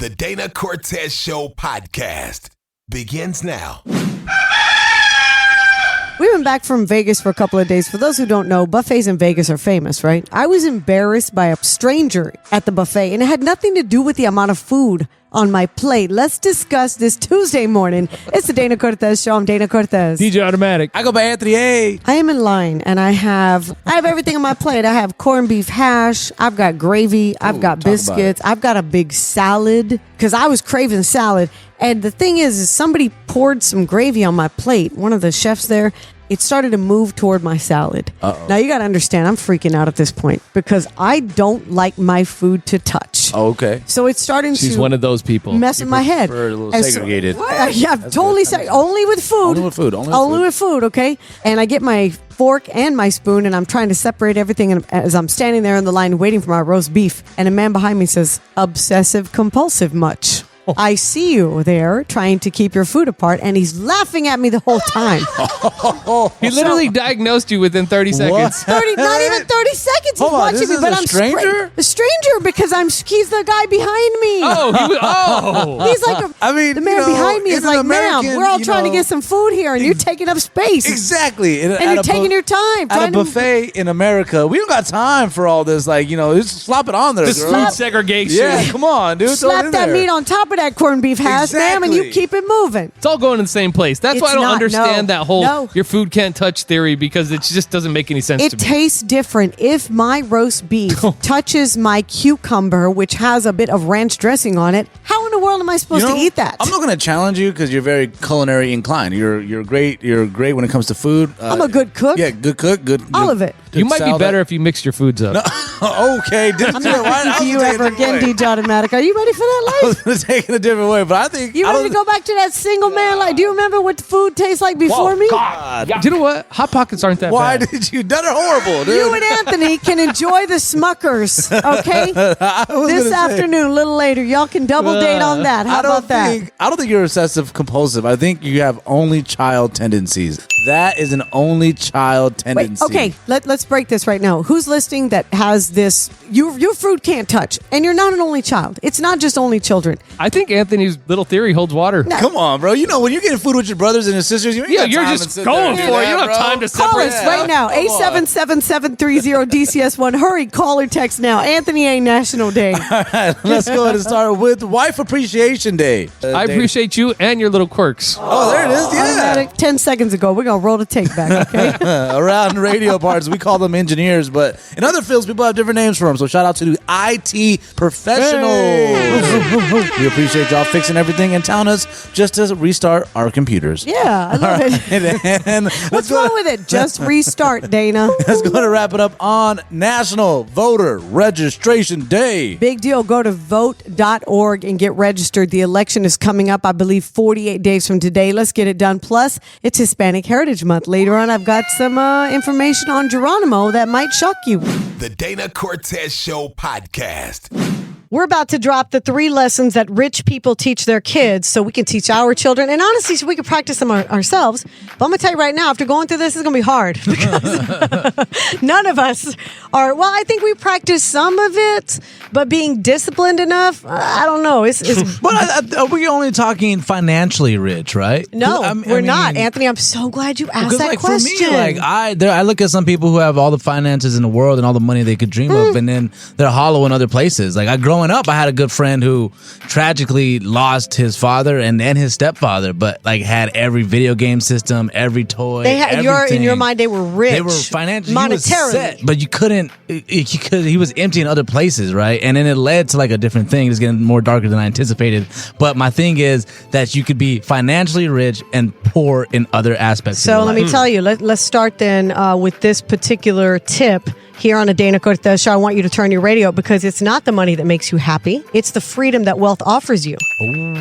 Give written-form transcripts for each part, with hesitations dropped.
The Dana Cortez Show podcast begins now. We went back from Vegas for a couple of days. For those who don't know, buffets in Vegas are famous, right? I was embarrassed by a stranger at the buffet, and it had nothing to do with the amount of food on my plate. Let's discuss this Tuesday morning. It's the Dana Cortez Show. I'm Dana Cortez. DJ Automatic. I go by Anthony A. I am in line, and I have everything on my plate. I have corned beef hash. I've got gravy. I've got biscuits. I've got a big salad because I was craving salad. And the thing is somebody poured some gravy on my plate. One of the chefs there, it started to move toward my salad. Uh-oh. Now, you got to understand, I'm freaking out at this point because I don't like my food to touch. Oh, okay. So it's starting She's one of those people. Mess in my head. A little segregated. Yeah, totally segregated. Only with food. Only with food. Only with food, okay? And I get my fork and my spoon, and I'm trying to separate everything. And as I'm standing there in the line waiting for my roast beef, and a man behind me says, "Obsessive compulsive much." I see you there trying to keep your food apart, and he's laughing at me the whole time. He literally diagnosed you within 30 seconds. Not even 30 seconds. He's watching me, but I'm stranger. A stranger because he's the guy behind me. He's like the man behind me is like, "Ma'am, we're all trying to get some food here, and you're taking up space." Exactly, and you're taking your time. At a buffet in America, we don't got time for all this. Like, just slap it on there. This food segregation. Yeah, come on, dude. Slap that meat on top of that corned beef hash, ma'am, and you keep it moving. It's all going in the same place. That's why I don't understand that whole your food can't touch theory, because it just doesn't make any sense to me. It tastes different. If my roast beef touches my cucumber, which has a bit of ranch dressing on it, how in the world am I supposed to eat that? I'm not going to challenge you because you're very culinary inclined. You're great. You're great when it comes to food. I'm a good cook. Yeah, good cook. Good. All of it. You might be better if you mixed your foods up. No, okay. I'm not listening to you ever again, DJ Automatic. Are you ready for that life? I was going to take it a different way, but I think you ready to go back to that single man life? Do you remember what the food tastes like before me? God. Do you know what? Hot Pockets aren't that bad. Why did you? That are horrible, dude. You and Anthony can enjoy the Smuckers, okay? This afternoon, a little later, y'all can double date on that. How about that? I don't think you're obsessive compulsive. I think you have only child tendencies. That is an only child tendency. Wait, okay, let's break this right now. Who's listening that has this? Your food can't touch, and you're not an only child. It's not just only children. I think Anthony's little theory holds water. No. Come on, bro. When you're getting food with your brothers and your sisters, you ain't got you're time just to going for it. You don't have time to separate. Call us right now, 877-730-DCS1. Hurry, call or text now. Anthony A. National Day. All right, let's go ahead and start with Wife Appreciation Day. I appreciate you and your little quirks. Oh, there it is. Yeah. 10 seconds ago. We're going to roll the tape back, okay? Around radio parts, we call them engineers, but in other fields, people have different names for them. So shout out to the IT professionals. Hey. We appreciate y'all fixing everything and telling us just to restart our computers. Yeah, I love it. And what's wrong with it? Just restart, Dana. Let's go to wrap it up on National Voter Registration Day. Big deal. Go to vote.org and get registered. The election is coming up, I believe, 48 days from today. Let's get it done. Plus, it's Hispanic Heritage Month. Later on, I've got some information on Geronimo that might shock you. The Dana Cortez Show podcast. We're about to drop the 3 lessons that rich people teach their kids so we can teach our children. And honestly, so we can practice them ourselves. But I'm going to tell you right now, after going through this, it's going to be hard. Because none of us are. Well, I think we practice some of it, but being disciplined enough, I don't know. But are we only talking financially rich, right? No, we're not. Anthony, I'm so glad you asked that question. For me, I look at some people who have all the finances in the world and all the money they could dream of, and then they're hollow in other places. Like growing up, I had a good friend who tragically lost his father and his stepfather, but had every video game system, every toy. They had in your mind they were rich. They were financially monetarily, set, but you couldn't. He was empty in other places, right? And then it led to a different thing. It's getting more darker than I anticipated. But my thing is that you could be financially rich and poor in other aspects. So let me tell you. Let's start then with this particular tip. Here on the Dana Cortez Show, I want you to turn your radio up because it's not the money that makes you happy. It's the freedom that wealth offers you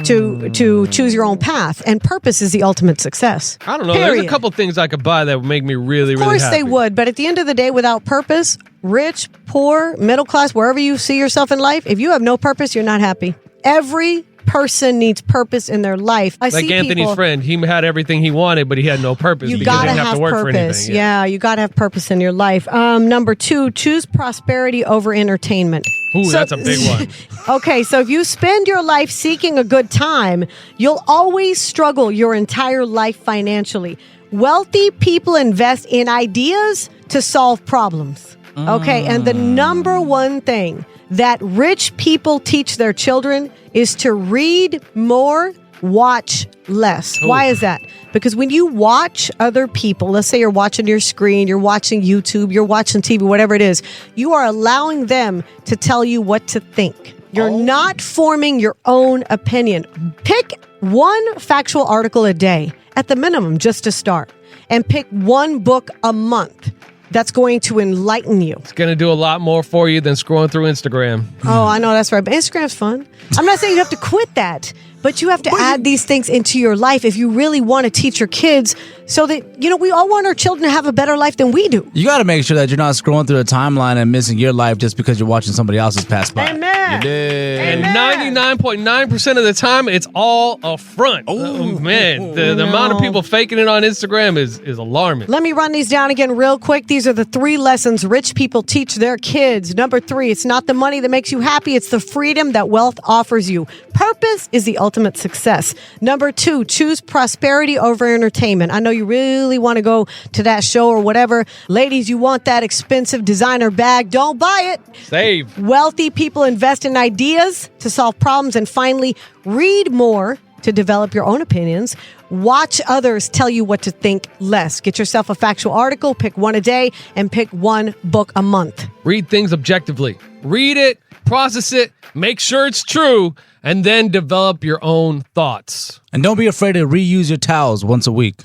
to choose your own path. And purpose is the ultimate success. I don't know. Period. There's a couple things I could buy that would make me really, really happy. Of course they would. But at the end of the day, without purpose, rich, poor, middle class, wherever you see yourself in life, if you have no purpose, you're not happy. Every person needs purpose in their life. I see Anthony's friend, he had everything he wanted, but he had no purpose because he didn't have to work purpose. for anything. Yeah, you got to have purpose in your life. Number 2, choose prosperity over entertainment. Ooh, that's a big one. Okay, so if you spend your life seeking a good time, you'll always struggle your entire life financially. Wealthy people invest in ideas to solve problems. Okay, and the number one thing that rich people teach their children is to read more, watch less. Ooh. Why is that? Because when you watch other people, let's say you're watching your screen, you're watching YouTube, you're watching TV, whatever it is, you are allowing them to tell you what to think. You're not forming your own opinion. Pick one factual article a day at the minimum just to start, and pick one book a month that's going to enlighten you. It's going to do a lot more for you than scrolling through Instagram. Oh, I know, that's right. But Instagram's fun. I'm not saying you have to quit that, but you have to add these things into your life if you really want to teach your kids so that, we all want our children to have a better life than we do. You got to make sure that you're not scrolling through a timeline and missing your life just because you're watching somebody else's pass by. Amen. And 99.9% of the time, it's all a front. Oh, man. The amount of people faking it on Instagram is alarming. Let me run these down again real quick. These are the 3 lessons rich people teach their kids. Number 3, it's not the money that makes you happy. It's the freedom that wealth offers you. Purpose is the ultimate success. Number 2, choose prosperity over entertainment. I know you really want to go to that show or whatever. Ladies, you want that expensive designer bag. Don't buy it. Save. Wealthy people invest in ideas to solve problems. And finally, read more to develop your own opinions. Watch others tell you what to think less. Get yourself a factual article, pick one a day, and pick one book a month. Read things objectively. Read it, process it, make sure it's true, and then develop your own thoughts. And don't be afraid to reuse your towels once a week.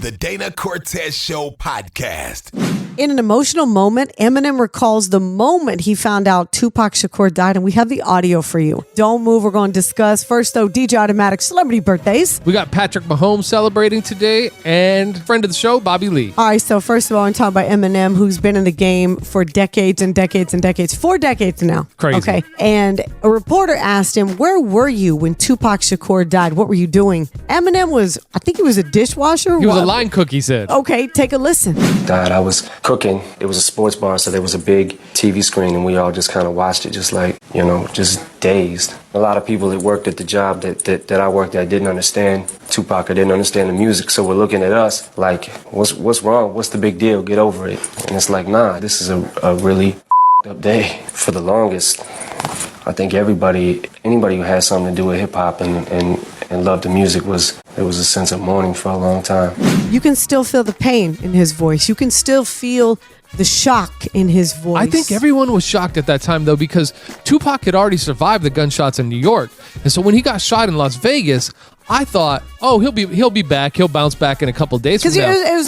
The Dana Cortez Show podcast. In an emotional moment, Eminem recalls the moment he found out Tupac Shakur died, and we have the audio for you. Don't move, we're going to discuss. First, though, DJ Automatic celebrity birthdays. We got Patrick Mahomes celebrating today, and friend of the show, Bobby Lee. All right, so first of all, I'm talking about Eminem, who's been in the game for decades and decades and decades. 4 decades now. Crazy. Okay, and a reporter asked him, where were you when Tupac Shakur died? What were you doing? Eminem was, I think he was a dishwasher. He was a line cook, he said. Okay, take a listen. Died. I was cooking. It was a sports bar, so there was a big TV screen, and we all just kind of watched it, just like, just dazed. A lot of people that worked at the job that I worked at didn't understand Tupac or didn't understand the music, so we're looking at us like, what's wrong? What's the big deal? Get over it. And it's like, nah, this is a really up day. For the longest, I think anybody who had something to do with hip-hop and loved the music there was a sense of mourning for a long time. You can still feel the pain in his voice. You can still feel the shock in his voice. I think everyone was shocked at that time, though, because Tupac had already survived the gunshots in New York. And so when he got shot in Las Vegas, I thought, oh, he'll be back. He'll bounce back in a couple of days. Because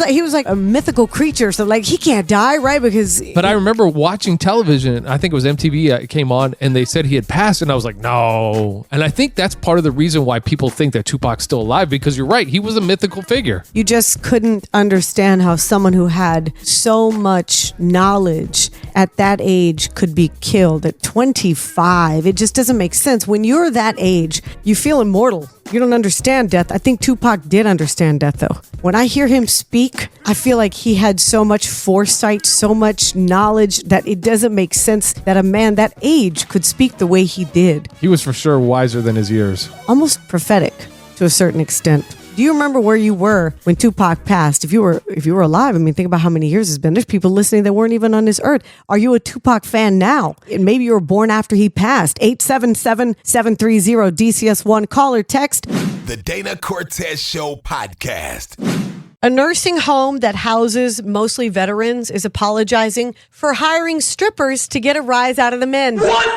he was like a mythical creature, so like he can't die, right? But I remember watching television. I think it was MTV. It came on, and they said he had passed, and I was like, no. And I think that's part of the reason why people think that Tupac's still alive, because you're right, he was a mythical figure. You just couldn't understand how someone who had so much knowledge at that age could be killed at 25. It just doesn't make sense. When you're that age, you feel immortal. You don't understand death. I think Tupac did understand death, though. When I hear him speak, I feel like he had so much foresight, so much knowledge that it doesn't make sense that a man that age could speak the way he did. He was for sure wiser than his years. Almost prophetic to a certain extent. Do you remember where you were when Tupac passed? If you were alive, I mean, think about how many years it's been. There's people listening that weren't even on this earth. Are you a Tupac fan now? And maybe you were born after he passed. 877-730-DCS1. Call or text. The Dana Cortez Show podcast. A nursing home that houses mostly veterans is apologizing for hiring strippers to get a rise out of the men. What in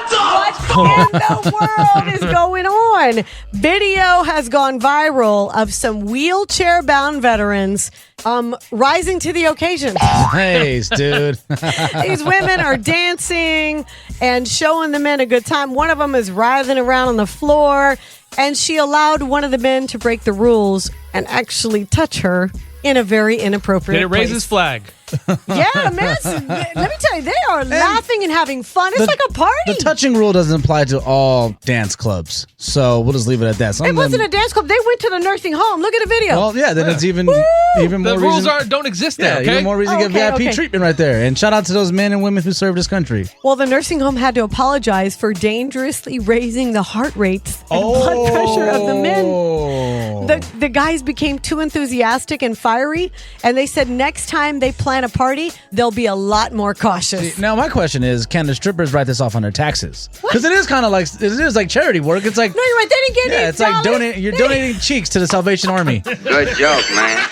the world is going on? Video has gone viral of some wheelchair-bound veterans rising to the occasion. Nice, dude. These women are dancing and showing the men a good time. One of them is writhing around on the floor, and she allowed one of the men to break the rules and actually touch her in a very inappropriate Did it raise place. his flag? Yeah, man. Let me tell you, they are laughing and having fun. It's like a party. The touching rule doesn't apply to all dance clubs, so we'll just leave it at that. It wasn't a dance club. They went to the nursing home. Look at the video. Well, yeah, then it's even more The rules reason. don't exist there, okay? Even more reason to get VIP treatment right there. And shout out to those men and women who serve this country. Well, the nursing home had to apologize for dangerously raising the heart rates and blood pressure of the men. The guys became too enthusiastic and fiery, and they said next time they plan a party, they'll be a lot more cautious. Now, my question is, can the strippers write this off on their taxes? Because it is kind of like charity work. It's like No, you're right. They didn't get any it's like donating cheeks to the Salvation Army. Good joke, man.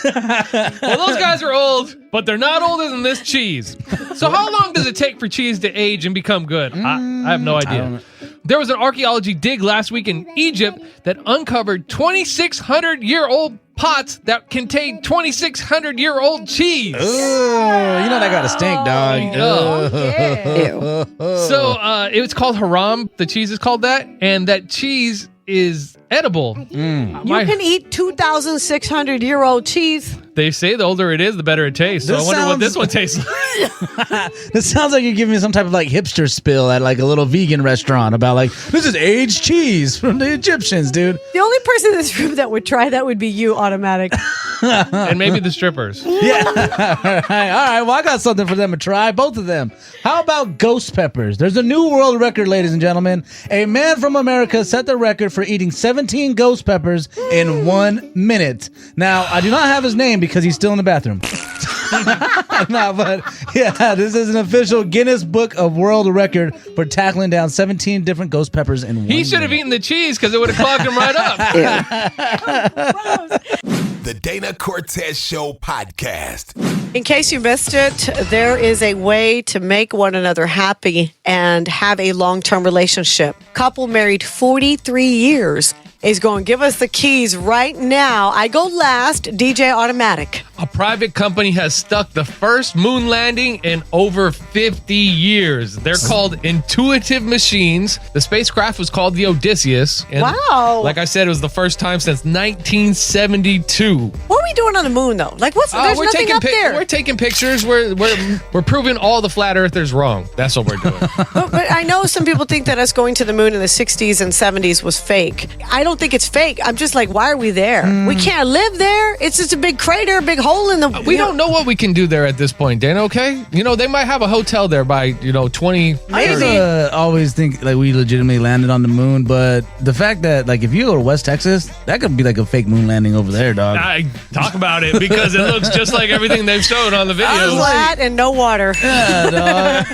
Well, those guys are old, but they're not older than this cheese. So how long does it take for cheese to age and become good? I have no idea. There was an archaeology dig last week in Egypt that uncovered 2,600-year-old pots that contain 2,600-year-old cheese. Ooh, you know that got to stink, dog. So it was called haram. The cheese is called that, and that cheese is edible. You can eat 2,600-year-old cheese. They say the older it is, the better it tastes. So I wonder what this one tastes like. This sounds like you're giving me some type of like hipster spill at like a little vegan restaurant about like, this is aged cheese from the Egyptians, dude. The only person in this room that would try that would be you, Automatic. And maybe the strippers. Yeah. All right. Well, I got something for them to try. Both of them. How about ghost peppers? There's a new world record, ladies and gentlemen. A man from America set the record for eating 17 ghost peppers in 1 minute. Now, I do not have his name because he's still in the bathroom. No, but yeah, this is an official Guinness Book of World Record for tackling down 17 different ghost peppers in 1 minute. He should have eaten the cheese because it would have clogged him right up. The Dana Cortez Show podcast. In case you missed it, there is a way to make one another happy and have a long-term relationship. Couple married 43 years is going to give us the keys right now. I go last, DJ Automatic. A private company has stuck the first moon landing in over 50 years. They're called Intuitive Machines. The spacecraft was called the Odysseus. And Wow. like I said, it was the first time since 1972. What are we doing on the moon, though? Like, there's We're nothing taking up there. We're taking pictures. We're proving all the flat earthers wrong. That's what we're doing. But I know some people think that us going to the moon in the 60s and 70s was fake. I don't think it's fake. I'm just like, why are we there? We can't live there. It's just a big crater, a big hole in the... We don't know what we can do there at this point, Dana, okay? You know, they might have a hotel there by, 20... I always think like we legitimately landed on the moon, but the fact that like if you go to West Texas, that could be like a fake moon landing over there, dog. I talk about it because it looks just like everything they've shown on the videos. Flat and no water. Yeah, dog.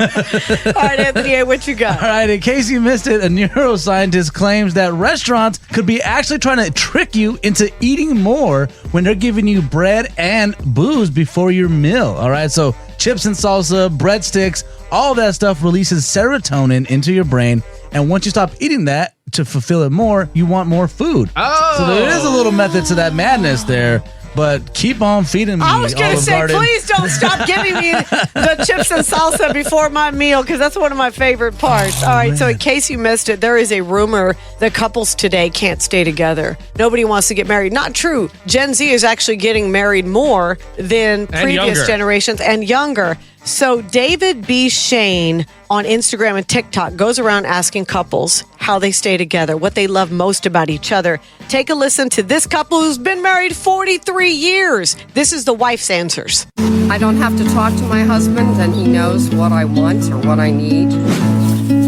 All right, Anthony, what you got? All right, in case you missed it, a neuroscientist claims that restaurants could be actually trying to trick you into eating more when they're giving you bread and booze before your meal. All right, so chips and salsa, breadsticks, all that stuff releases serotonin into your brain. And once you stop eating that, to fulfill it more, you want more food. Oh. So there is a little method to that madness there. But keep on feeding me. I was going to Olive say, Garden. please don't stop giving me the chips and salsa before my meal, because that's one of my favorite parts. All right, so in case you missed it, there is a rumor that couples today can't stay together. Nobody wants to get married. Not true. Gen Z is actually getting married more than previous younger. generations and younger. So David B. Shane on Instagram and TikTok goes around asking couples how they stay together, what they love most about each other. Take a listen to this couple who's been married 43 years. This is the wife's answers. I don't have to talk to my husband, and he knows what I want or what I need.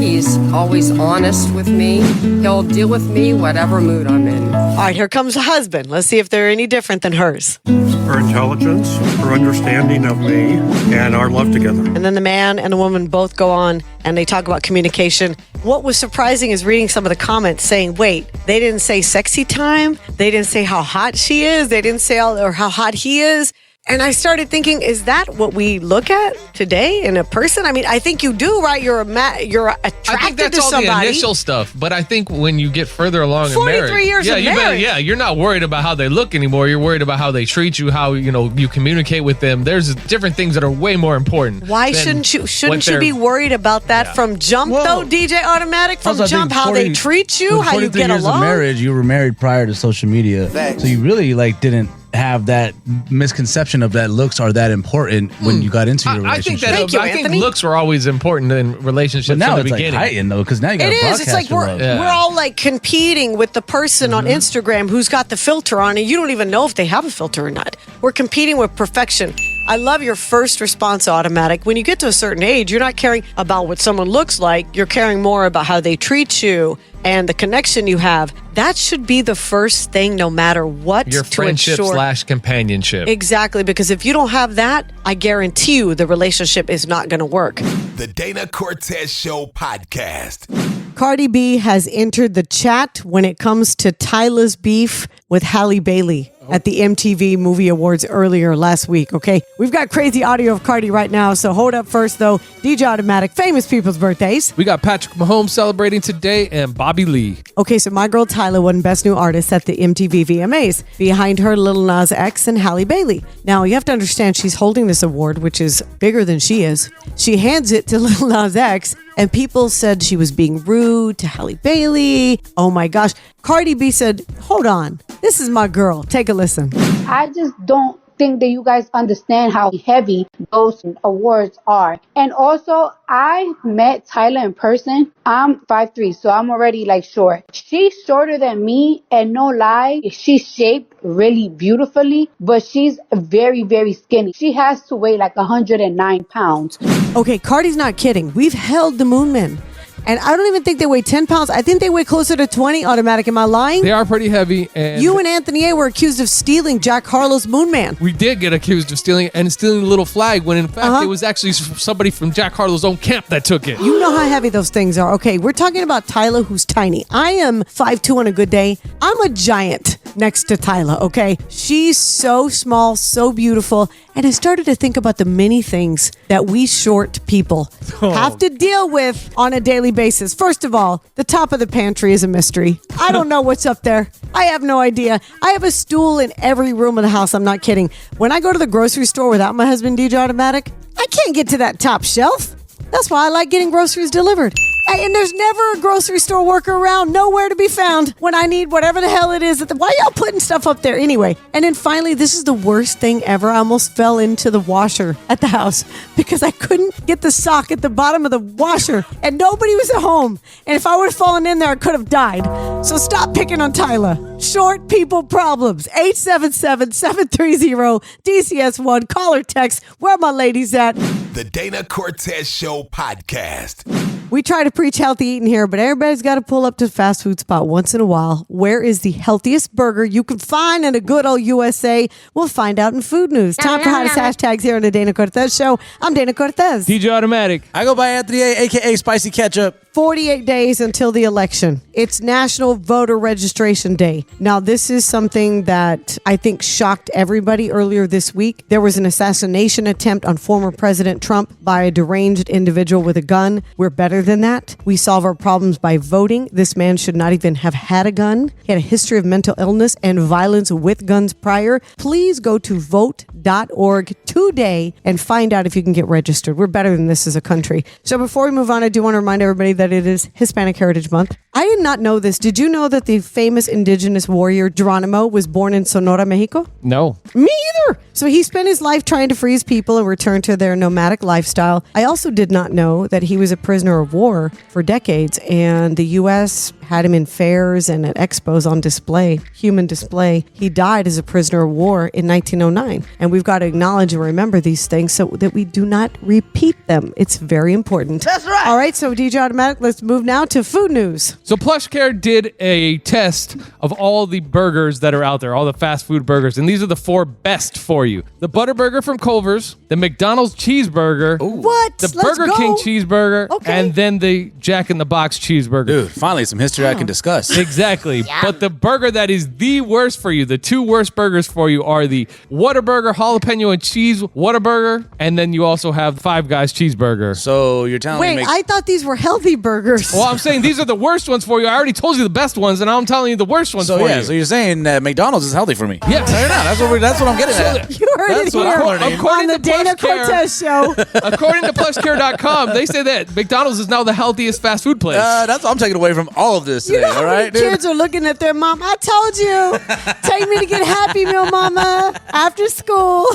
He's always honest with me. He'll deal with me whatever mood I'm in. All right, here comes the husband. Let's see if they're any different than hers. Her intelligence, her understanding of me, and our love together. And then the man and the woman both go on and they talk about communication. What was surprising is reading some of the comments saying, wait, they didn't say sexy time. They didn't say how hot she is. They didn't say or how hot he is. And I started thinking, is that what we look at today in a person? I mean, I think you do, right? You're attracted I think that's to all somebody. the initial stuff, but I think when you get further along in 43 marriage, years of marriage. you're not worried about how they look anymore. You're worried about how they treat you, how you communicate with them. There's different things that are way more important. Why than shouldn't you what be worried about that from jump, Well, though, DJ Automatic? From Also, I jump, think how they treat you, with how you 43 get years along? of marriage, you were married prior to social media, so you really like didn't have that misconception of that looks are that important when you got into your relationship. I think looks were always important in relationships but now from it's the beginning. like heightened though, because now you got It is. It's like we're all like competing with the person on Instagram who's got the filter on, and you don't even know if they have a filter or not. We're competing with perfection. I love your first response, Automatic. When you get to a certain age, you're not caring about what someone looks like. You're caring more about how they treat you and the connection you have. That should be the first thing, no matter what. Your friendship / companionship. Exactly, because if you don't have that, I guarantee you the relationship is not going to work. The Dana Cortez Show podcast. Cardi B has entered the chat when it comes to Tyla's beef with Halle Bailey at the MTV Movie Awards earlier last week, okay? We've got crazy audio of Cardi right now, so hold up first, though. DJ Automatic, famous people's birthdays. We got Patrick Mahomes celebrating today and Bobby Lee. Okay, so my girl Tyla won Best New Artist at the MTV VMAs. Behind her, Lil Nas X and Halle Bailey. Now, you have to understand she's holding this award, which is bigger than she is. She hands it to Lil Nas X, and people said she was being rude to Halle Bailey. Oh my gosh. Cardi B said, hold on, this is my girl. Take a listen. I just don't think that you guys understand how heavy those awards are. And also, I met Tyla in person. I'm 5'3", so I'm already like short. She's shorter than me, and no lie, she's shaped really beautifully, but she's very, very skinny. She has to weigh like 109 pounds. Okay, Cardi's not kidding. We've held the Moon Men. And I don't even think they weigh 10 pounds. I think they weigh closer to 20. Automatic. Am I lying? They are pretty heavy. And you and Anthony A were accused of stealing Jack Harlow's Moon Man. We did get accused of stealing the little flag when in fact it was actually somebody from Jack Harlow's own camp that took it. You know how heavy those things are. Okay, we're talking about Tyla, who's tiny. I am 5'2" on a good day. I'm a giant next to Tyla, okay? She's so small, so beautiful. And I started to think about the many things that we short people have to deal with on a daily basis. First of all, the top of the pantry is a mystery. I don't know what's up there. I have no idea. I have a stool in every room of the house. I'm not kidding. When I go to the grocery store without my husband, DJ Automatic, I can't get to that top shelf. That's why I like getting groceries delivered. And there's never a grocery store worker around, nowhere to be found when I need whatever the hell it is. Why y'all putting stuff up there anyway? And then finally, this is the worst thing ever. I almost fell into the washer at the house because I couldn't get the sock at the bottom of the washer and nobody was at home. And if I would have fallen in there, I could have died. So stop picking on Tyla. Short people problems. 877-730-DCS1. Call or text. Where my ladies at? The Dana Cortez Show podcast. We try to preach healthy eating here, but everybody's got to pull up to the fast food spot once in a while. Where is the healthiest burger you can find in a good old USA? We'll find out in food news. Time for hottest hashtags here on the Dana Cortez Show. I'm Dana Cortez. DJ Automatic. I go by Anthony A, a.k.a. Spicy Ketchup. 48 days until the election. It's National Voter Registration Day. Now, this is something that I think shocked everybody earlier this week. There was an assassination attempt on former President Trump by a deranged individual with a gun. We're better than that. We solve our problems by voting. This man should not even have had a gun. He had a history of mental illness and violence with guns prior. Please go to vote.org today and find out if you can get registered. We're better than this as a country. So before we move on, I do want to remind everybody that it is Hispanic Heritage Month. I did not know this. Did you know that the famous indigenous warrior Geronimo was born in Sonora, Mexico? No. Me either. So he spent his life trying to free his people and return to their nomadic lifestyle. I also did not know that he was a prisoner of war for decades, and the U.S. had him in fairs and at expos on display, human display. He died as a prisoner of war in 1909. And we've got to acknowledge and remember these things so that we do not repeat them. It's very important. That's right. All right, so DJ Automatic, let's move now to food news. So PlushCare did a test of all the burgers that are out there, all the fast food burgers, and these are the 4 best for you. The Butterburger from Culver's, the McDonald's cheeseburger, What? the Let's Burger go. King cheeseburger, Okay. and then the Jack in the Box cheeseburger. Dude, finally some history I can discuss. Exactly. But the burger that is the worst for you, the 2 worst burgers for you are the Whataburger jalapeno and cheese Whataburger, and then you also have Five Guys cheeseburger. So you're telling Wait, me... I thought these were healthy burgers. Well, I'm saying these are the worst ones for you. I already told you the best ones, and now I'm telling you the worst ones So for yeah, you. so you're saying that McDonald's is healthy for me? Yes. Fair enough. That's what I'm getting at. You heard That's it what here I'm learning. on According the to Dana PlushCare- Cortez Show. According to PlushCare.com, they say that McDonald's is now the healthiest fast food place. That's what I'm taking away from all of this You today, know how all right, many dude? kids are looking at their mom. I told you. Take me to get Happy Meal, mama. After school.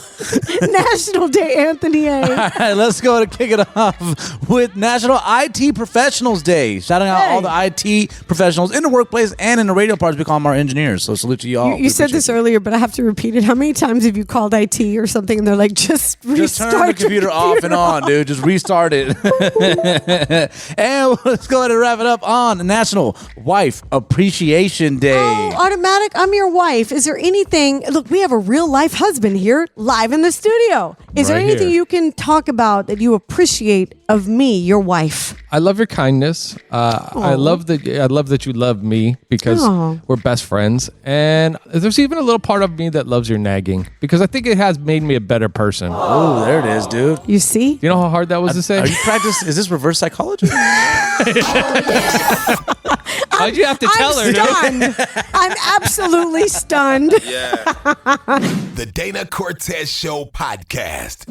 National Day, Anthony A. All right, let's go to kick it off with National IT Professionals Day. Shouting out all the IT professionals in the workplace and in the radio parts. We call them our engineers. So salute to y'all. You said this earlier, but I have to repeat it. How many times have you called IT or something and they're like, just restart Just turn the computer off and on, dude. Just restart it. And let's go ahead and wrap it up on National Wife Appreciation Day. Oh, automatic. I'm your wife. Is there anything? Look, we have a real life husband here live in the studio. Is there Right anything here. you can talk about that you appreciate of me, your wife? I love your kindness. I love that you love me because Aw. we're best friends. And there's even a little part of me that loves your nagging because I think it has made me a better person. Oh, there it is, dude. You see? You know how hard that was to say? Are you is this reverse psychology? Why'd you have to tell her? I'm stunned. I'm absolutely stunned. The Dana Cortez Show podcast.